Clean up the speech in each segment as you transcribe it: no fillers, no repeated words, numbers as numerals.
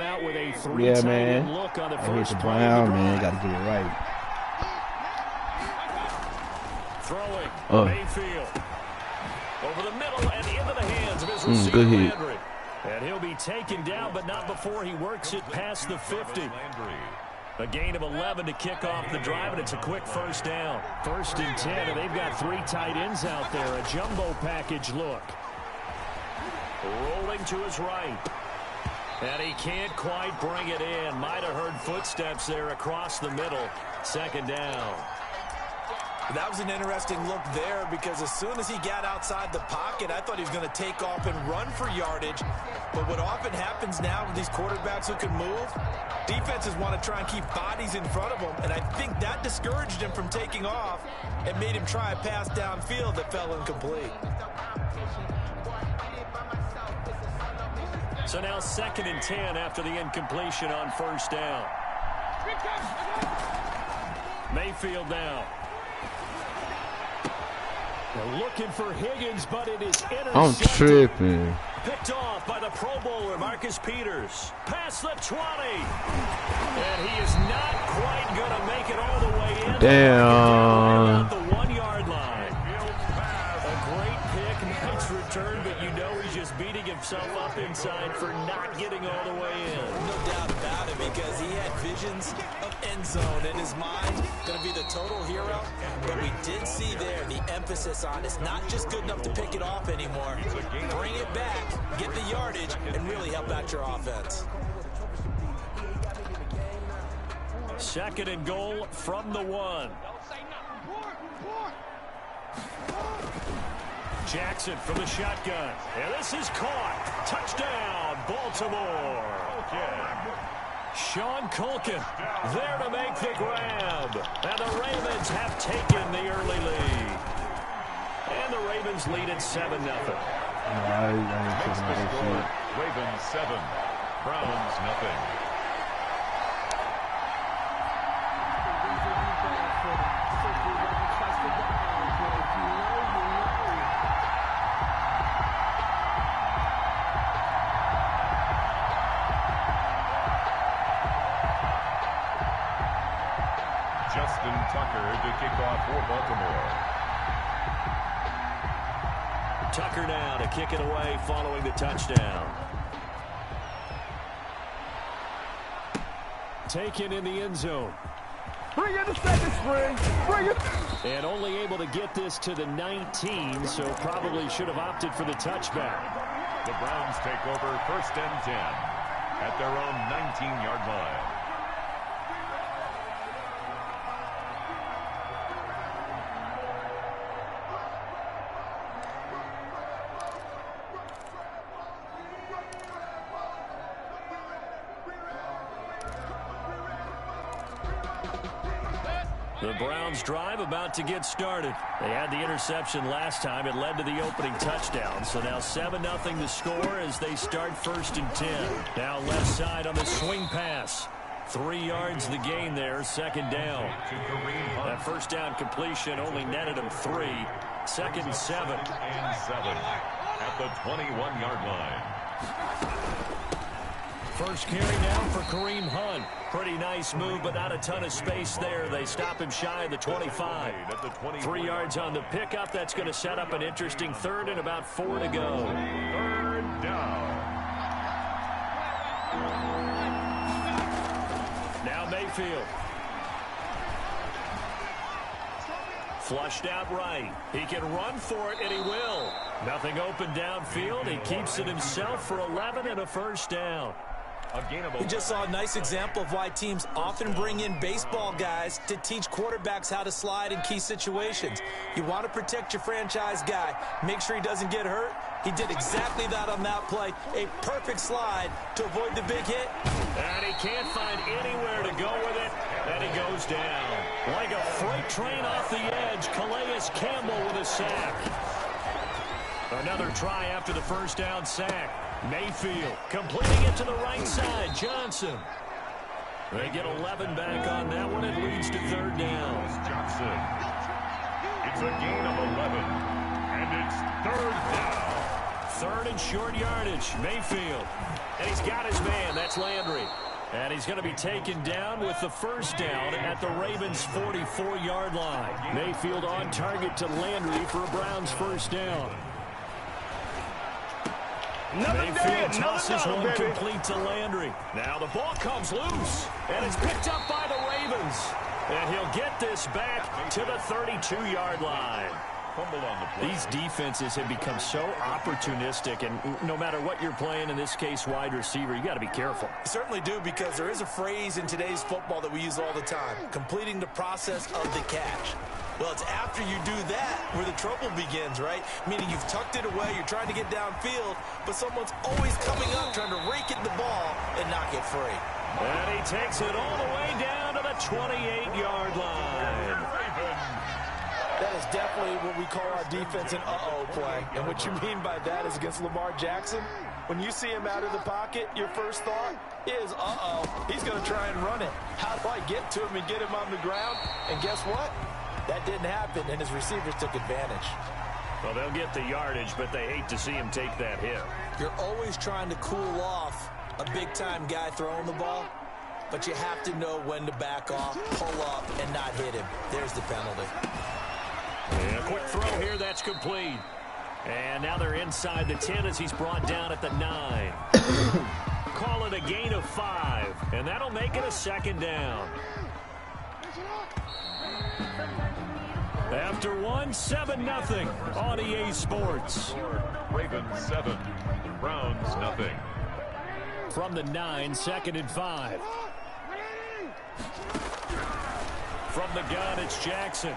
come out with a Yeah, three-tight man. look on the I hit first the play of Brown, the man. drive. Got to get it right. Throwing Mayfield over the middle and into the hands of his receiver, good hit. Landry. And he'll be taken down, but not before he works it past the 50. A gain of 11 to kick off the drive, and it's a quick first down. 1st and 10, and they've got 3 tight ends out there. A jumbo package look. Rolling to his right. And he can't quite bring it in. Might have heard footsteps there across the middle. 2nd down. That was an interesting look there because as soon as he got outside the pocket, I thought he was going to take off and run for yardage. But what often happens now with these quarterbacks who can move, defenses want to try and keep bodies in front of them, and I think that discouraged him from taking off and made him try a pass downfield that fell incomplete. So now 2nd and 10 after the incompletion on 1st down. Mayfield now. They're looking for Higgins, but it is intercepted. I'm tripping. Picked off by the Pro Bowler, Marcus Peters. Past the 20. And he is not quite going to make it all the way in. Damn. About the 1-yard line. A great pick, nice return, but you know he's just beating himself up inside for not getting all the way in. No doubt about it, because he had visions of end zone in his mind. Going to be the total hero. But we did see there the emphasis on it's not just good enough to pick it off anymore. Bring it back, get the yardage, and really help out your offense. 2nd and goal from the 1. Jackson from the shotgun. And this is caught. Touchdown, Baltimore. Sean Culkin there to make the grab. And the Ravens have taken the early lead. And the Ravens lead at 7-0. Ravens 7, Browns nothing. Justin Tucker to kick off for Baltimore. Tucker now to kick it away following the touchdown. Taken in the end zone. Bring it to second string. Bring it. And only able to get this to the 19, so probably should have opted for the touchback. The Browns take over 1st and 10 at their own 19-yard line. The Browns drive about to get started. They had the interception last time. It led to the opening touchdown. So now 7-0 the score as they start 1st and 10. Now left side on the swing pass. 3 yards the gain there, 2nd down. That 1st down completion only netted him 3. 2nd and 7. And 7 at the 21-yard line. First carry now for Kareem Hunt. Pretty nice move, but not a ton of space there. They stop him shy of the 25. 3 yards on the pickup. That's going to set up an interesting 3rd and about 4 to go. 3rd down. Now Mayfield. Flushed out right. He can run for it, and he will. Nothing open downfield. He keeps it himself for 11 and a 1st down. We just saw a nice example of why teams often bring in baseball guys to teach quarterbacks how to slide in key situations. You want to protect your franchise guy. Make sure he doesn't get hurt. He did exactly that on that play. A perfect slide to avoid the big hit. And he can't find anywhere to go with it. And he goes down. Like a freight train off the edge, Calais Campbell with a sack. Another try after the 1st down sack. Mayfield completing it to the right side. Johnson. They get 11 back on that one. It leads to 3rd down. Johnson. It's a gain of 11. And it's 3rd down. 3rd and short yardage. Mayfield. And he's got his man. That's Landry. And he's going to be taken down with the first down at the Ravens' 44-yard line. Mayfield on target to Landry for a Browns first down. Mayfield tosses one complete to Landry. Now the ball comes loose, and it's picked up by the Ravens. And he'll get this back to the 32-yard line. These defenses have become so opportunistic, and no matter what you're playing, in this case wide receiver, you got to be careful. You certainly do, because there is a phrase in today's football that we use all the time: completing the process of the catch. Well, it's after you do that where the trouble begins, right? Meaning you've tucked it away, you're trying to get downfield, but someone's always coming up trying to rake at the ball and knock it free. And he takes it all the way down to the 28-yard line. That is definitely what we call our defense an uh-oh play. And what you mean by that is against Lamar Jackson, when you see him out of the pocket, your first thought is, uh-oh, he's going to try and run it. How do I get to him and get him on the ground? And guess what? That didn't happen, and his receivers took advantage. Well, they'll get the yardage, but they hate to see him take that hit. You're always trying to cool off a big-time guy throwing the ball, but you have to know when to back off, pull up, and not hit him. There's the penalty. And a quick throw here, that's complete. And now they're inside the 10 as he's brought down at the 9. Call it a gain of 5, and that'll make it a second down. After 7-0 on EA Sports. Ravens 7, Browns nothing. From the 9, 2nd and 5. From the gun, it's Jackson.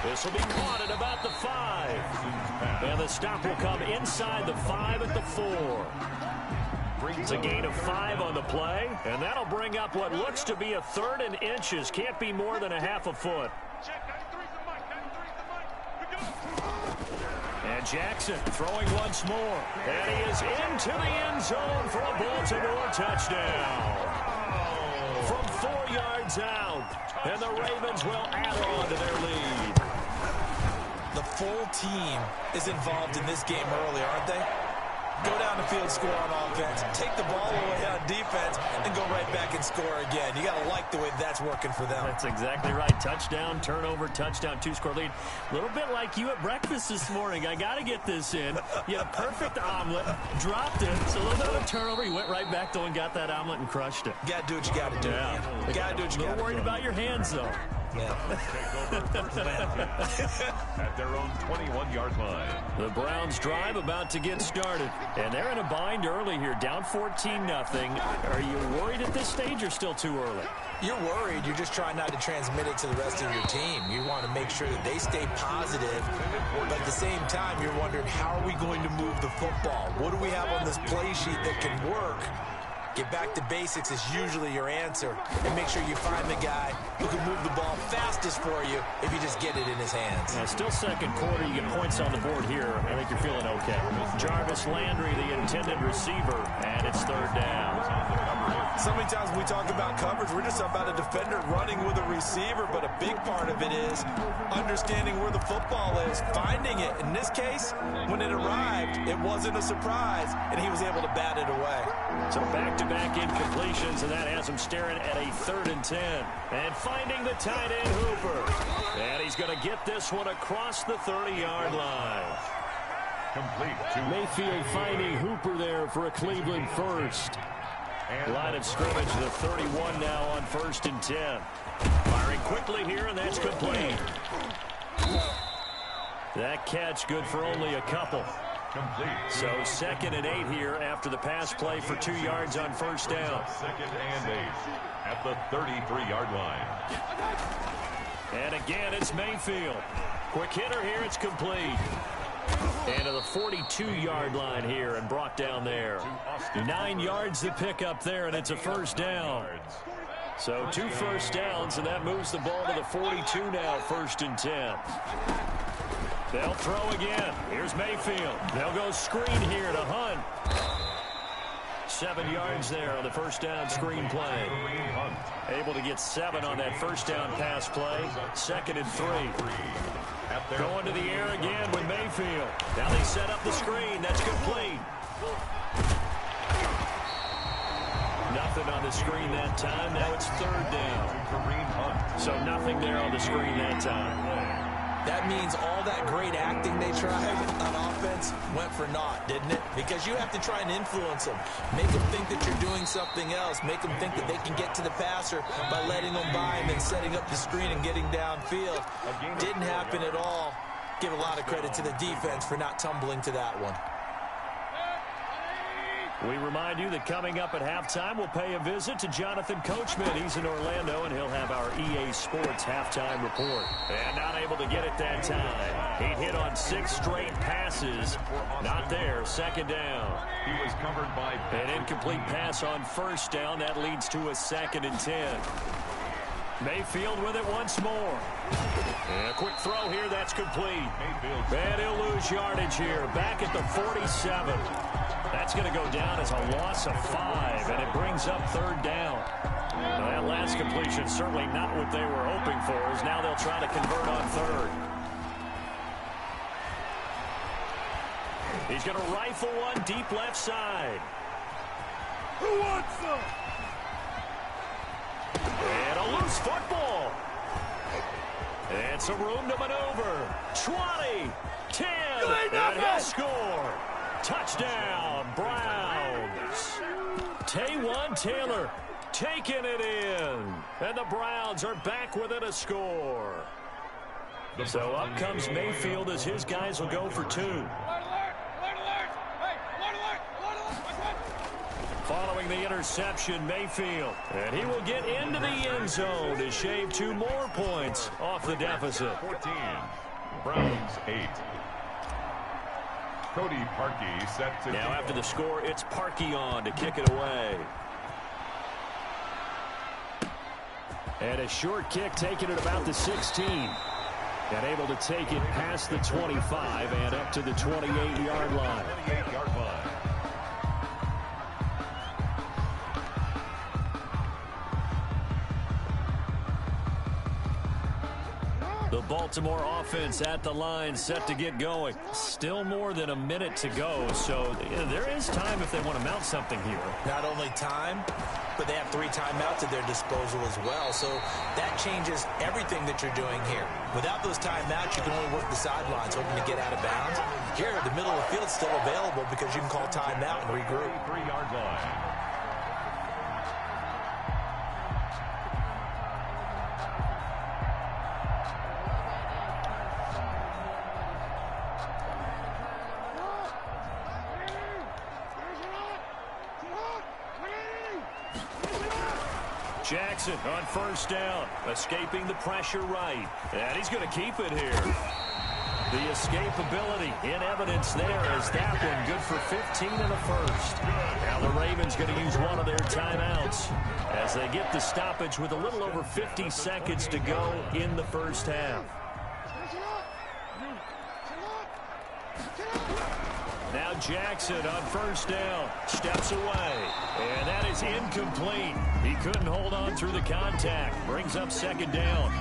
This will be caught at about the 5. And the stop will come inside the 5 at the 4. Brings a gain of 5 on the play, and that'll bring up what looks to be a 3rd and inches. Can't be more than a half a foot. And Jackson throwing once more. And he is into the end zone for a Baltimore touchdown. From 4 yards out. And the Ravens will add on to their lead. The full team is involved in this game early, aren't they? Go down the field, score on offense, take the ball away on defense, and go right back and score again. You got to like the way that's working for them. That's exactly right. Touchdown, turnover, touchdown, 2-score lead. A little bit like you at breakfast this morning. I got to get this in. You had a perfect omelet, dropped it. It's a little bit of a turnover. You went right back, though, and got that omelet and crushed it. You got to do what you got to do. Yeah. You got to do what you got to do. A little worried about your hands, though. Yeah. At their own 21-yard line. The Browns drive about to get started. And they're in a bind early here, down 14-0. Are you worried at this stage or still too early? You're worried. You're just trying not to transmit it to the rest of your team. You want to make sure that they stay positive. But at the same time, you're wondering, how are we going to move the football? What do we have on this play sheet that can work? Get back to basics is usually your answer. And make sure you find the guy who can move the ball fastest for you if you just get it in his hands. Now, still second quarter. You get points on the board here. I think you're feeling okay. Jarvis Landry, the intended receiver, and it's 3rd down. So many times when we talk about coverage, we're just about a defender running with a receiver, but a big part of it is understanding where the football is, finding it. In this case, when it arrived, it wasn't a surprise, and he was able to bat it away. So back-to-back incompletions, and that has him staring at a 3rd and 10. And finding the tight end Hooper. And he's going to get this one across the 30-yard line. Complete to Mayfield finding Hooper there for a Cleveland first. Line of scrimmage, the 31 now on 1st and 10. Firing quickly here, and that's complete. That catch good for only a couple. complete. So 2nd and 8 here after the pass play for 2 yards on 1st down. 2nd and 8 at the 33-yard line. And again, it's Mayfield. Quick hitter here, it's complete. And to the 42-yard line here and brought down there. 9 yards to pick up there, and it's a 1st down. So 2 first downs, and that moves the ball to the 42 now, 1st and 10. They'll throw again. Here's Mayfield. They'll go screen here to Hunt. 7 yards there on the first down screen play. Able to get 7 on that first down pass play. 2nd and 3. Going to the air again with Mayfield. Now they set up the screen. That's complete. Nothing on the screen that time. Now it's 3rd down. So nothing there on the screen that time. That means all that great acting they tried on offense went for naught, didn't it? Because you have to try and influence them. Make them think that you're doing something else. Make them think that they can get to the passer by letting them by him and setting up the screen and getting downfield. Didn't happen at all. Give a lot of credit to the defense for not tumbling to that one. We remind you that coming up at halftime, we'll pay a visit to Jonathan Coachman. He's in Orlando, and he'll have our EA Sports halftime report. And not able to get it that time. He hit on 6 straight passes. Not there. 2nd down. He was covered by an incomplete pass on 1st down. That leads to a 2nd and 10. Mayfield with it once more. And a quick throw here. That's complete. And he'll lose yardage here. Back at the 47. That's going to go down as a loss of 5, and it brings up 3rd down. Now, that last completion certainly not what they were hoping for, as now they'll try to convert on 3rd. He's going to rifle one deep left side. Who wants some? And a loose football. And some room to maneuver. 20, 10, and he'll score. Touchdown, Browns. Taywan Taylor taking it in. And the Browns are back within a score. So up comes Mayfield as his guys will go for 2. Following the interception, Mayfield. And he will get into the end zone to shave 2 more points off the deficit. 14. Browns 8. Cody Parkey set to now after the score, it's Parkey on to kick it away. And a short kick taken at about the 16. And able to take it past the 25 and up to the 28-yard line. 28-yard line. The Baltimore offense at the line, set to get going. Still more than a minute to go, so there is time if they want to mount something here. Not only time, but they have 3 timeouts at their disposal as well, so that changes everything that you're doing here. Without those timeouts, you can only work the sidelines, hoping to get out of bounds. Here, the middle of the field's still available because you can call timeout and regroup. 3-yard line. Jackson on 1st down, escaping the pressure right. And he's going to keep it here. The escapability in evidence there as that one good for 15 in the first. Now the Ravens going to use one of their timeouts as they get the stoppage with a little over 50 seconds to go in the first half. Now Jackson on 1st down, steps away, and that is incomplete. He couldn't hold on through the contact. Brings up 2nd down.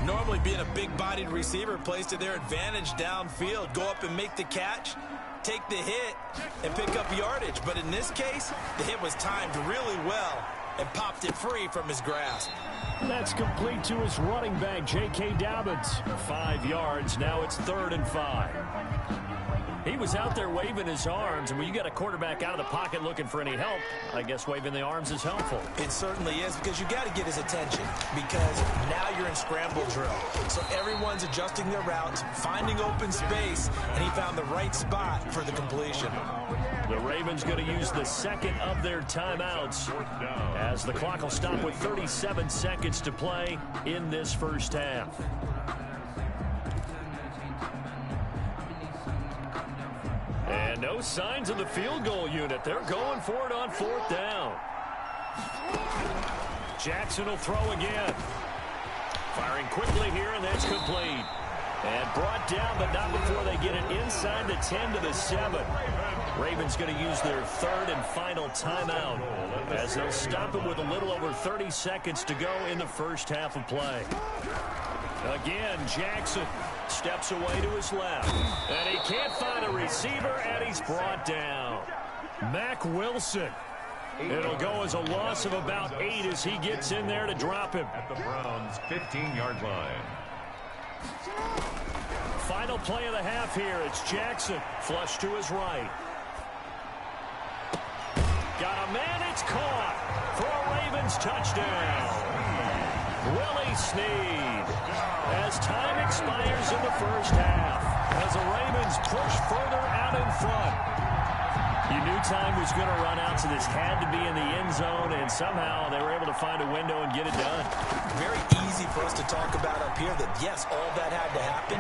Normally being a big-bodied receiver plays to their advantage downfield. Go up and make the catch, take the hit, and pick up yardage. But in this case, the hit was timed really well and popped it free from his grasp. That's complete to his running back, J.K. Dobbins. 5 yards. Now it's 3rd and 5. He was out there waving his arms, and when you got a quarterback out of the pocket looking for any help, I guess waving the arms is helpful. It certainly is, because you got to get his attention, because now you're in scramble drill. So everyone's adjusting their routes, finding open space, and he found the right spot for the completion. The Ravens going to use the 2nd of their timeouts as the clock will stop with 37 seconds to play in this first half. And no signs of the field goal unit. They're going for it on 4th down. Jackson will throw again. Firing quickly here, and that's complete. And brought down, but not before they get it inside the 10 to the 7. Ravens going to use their third and final timeout as they'll stop him with a little over 30 seconds to go in the first half of play. Again, Jackson steps away to his left. And he can't find a receiver, and he's brought down. Mack Wilson. It'll go as a loss of about 8 as he gets in there to drop him. At the Browns' 15-yard line. Final play of the half here. It's Jackson. Flush to his right. Got a man. It's caught for a Ravens touchdown. Willie Snead. As time expires in the first half, as the Ravens push further out in front. You knew time was going to run out, so this had to be in the end zone, and somehow they were able to find a window and get it done. Very easy for us to talk about up here that, yes, all that had to happen,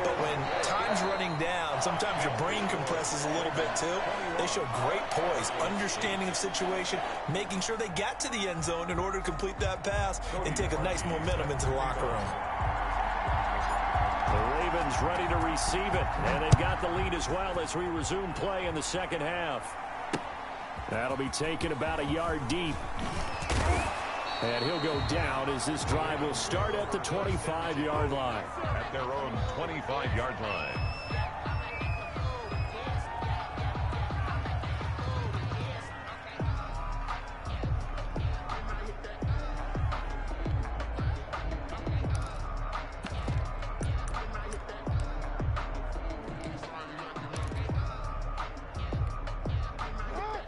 but when time's running down, sometimes your brain compresses a little bit too. They showed great poise, understanding of situation, making sure they got to the end zone in order to complete that pass and take a nice momentum into the locker room. The Ravens ready to receive it, and they've got the lead as well as we resume play in the second half. That'll be taken about a yard deep. And he'll go down as this drive will start at the 25-yard line. At their own 25-yard line.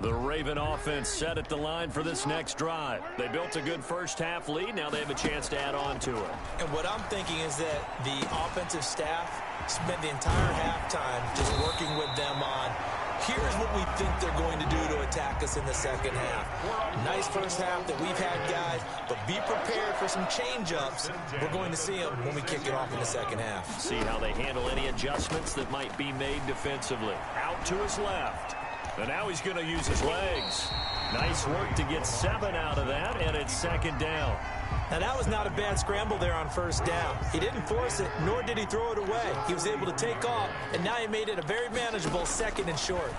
The Raven offense set at the line for this next drive. They built a good first half lead. Now they have a chance to add on to it. And what I'm thinking is that the offensive staff spent the entire halftime just working with them on, here's what we think they're going to do to attack us in the second half. Nice first half that we've had, guys, but be prepared for some change-ups. We're going to see them when we kick it off in the second half. See how they handle any adjustments that might be made defensively. Out to his left. And now he's going to use his legs. Nice work to get 7 out of that, and it's second down. Now, that was not a bad scramble there on first down. He didn't force it, nor did he throw it away. He was able to take off, and now he made it a very manageable second and short.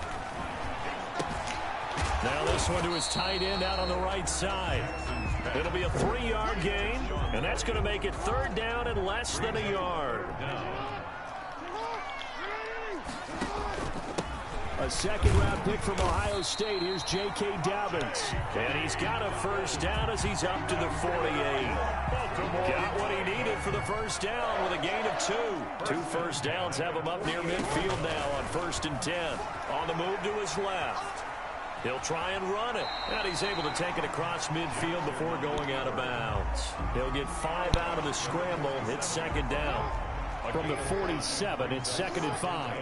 Now this one to his tight end out on the right side. It'll be a 3-yard gain, and that's going to make it third down and less than a yard. A second-round pick from Ohio State. Here's J.K. Dobbins. And he's got a first down as he's up to the 48. Got what he needed for the first down with a gain of 2. 2 first downs have him up near midfield now on 1st and 10. On the move to his left. He'll try and run it. And he's able to take it across midfield before going out of bounds. He'll get 5 out of the scramble. It's second down. From the 47, it's second and 5.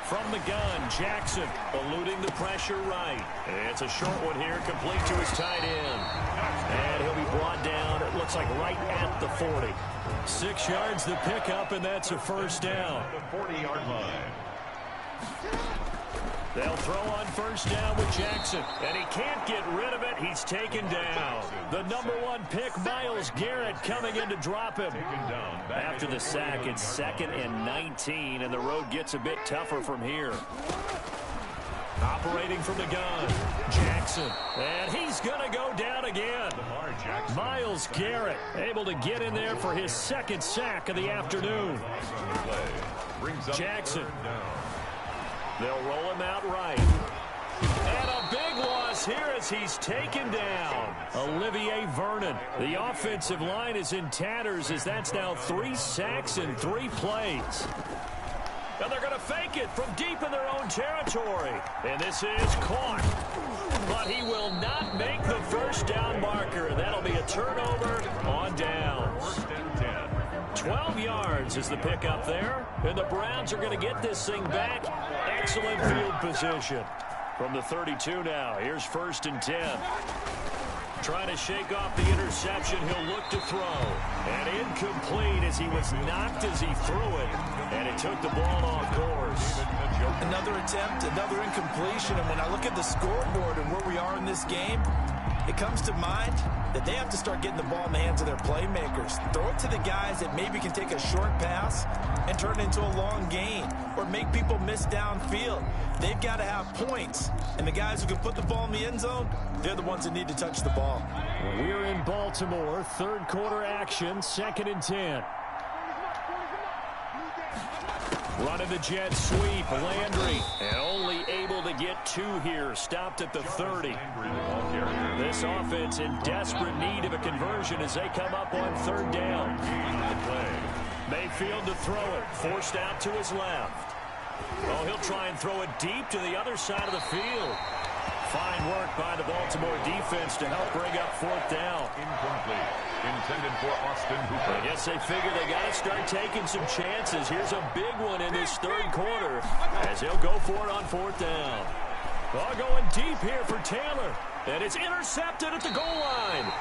From the gun, Jackson eluding the pressure right. It's a short one here, complete to his tight end. And he'll be brought down, it looks like right at the 40. 6 yards the pickup, and that's a first down. The 40-yard line. They'll throw on first down with Jackson, and he can't get rid of it. He's taken down. The number 1 pick, Myles Garrett, coming in to drop him. After the sack, it's second and 19, and the road gets a bit tougher from here. Operating from the gun, Jackson, and he's going to go down again. Myles Garrett able to get in there for his second sack of the afternoon. Jackson. They'll roll him out right. And a big loss here as he's taken down. Olivier Vernon. The offensive line is in tatters as that's now 3 sacks in 3 plays. And they're going to fake it from deep in their own territory. And this is caught. But he will not make the first down marker. And that'll be a turnover on downs. 12 yards is the pickup there. And the Browns are going to get this thing back. Excellent field position. From the 32 now, here's 1st and 10. Trying to shake off the interception, he'll look to throw. And incomplete as he was knocked as he threw it. And it took the ball off course. Another attempt, another incompletion. And when I look at the scoreboard and where we are in this game, it comes to mind that they have to start getting the ball in the hands of their playmakers. Throw it to the guys that maybe can take a short pass and turn it into a long gain or make people miss downfield. They've got to have points, and the guys who can put the ball in the end zone, they're the ones that need to touch the ball. We're in Baltimore, third quarter action, 2nd and 10. Running the jet sweep, Landry, and only able to get 2 here, stopped at the 30. This offense in desperate need of a conversion as they come up on 3rd down. Mayfield to throw it, forced out to his left. Oh, he'll try and throw it deep to the other side of the field. Fine work by the Baltimore defense to help bring up 4th down. Incomplete. Intended for Austin Hooper. I guess they figure they got to start taking some chances. Here's a big one in this 3rd quarter as he'll go for it on 4th down. Ball going deep here for Taylor. And it's intercepted at the goal line.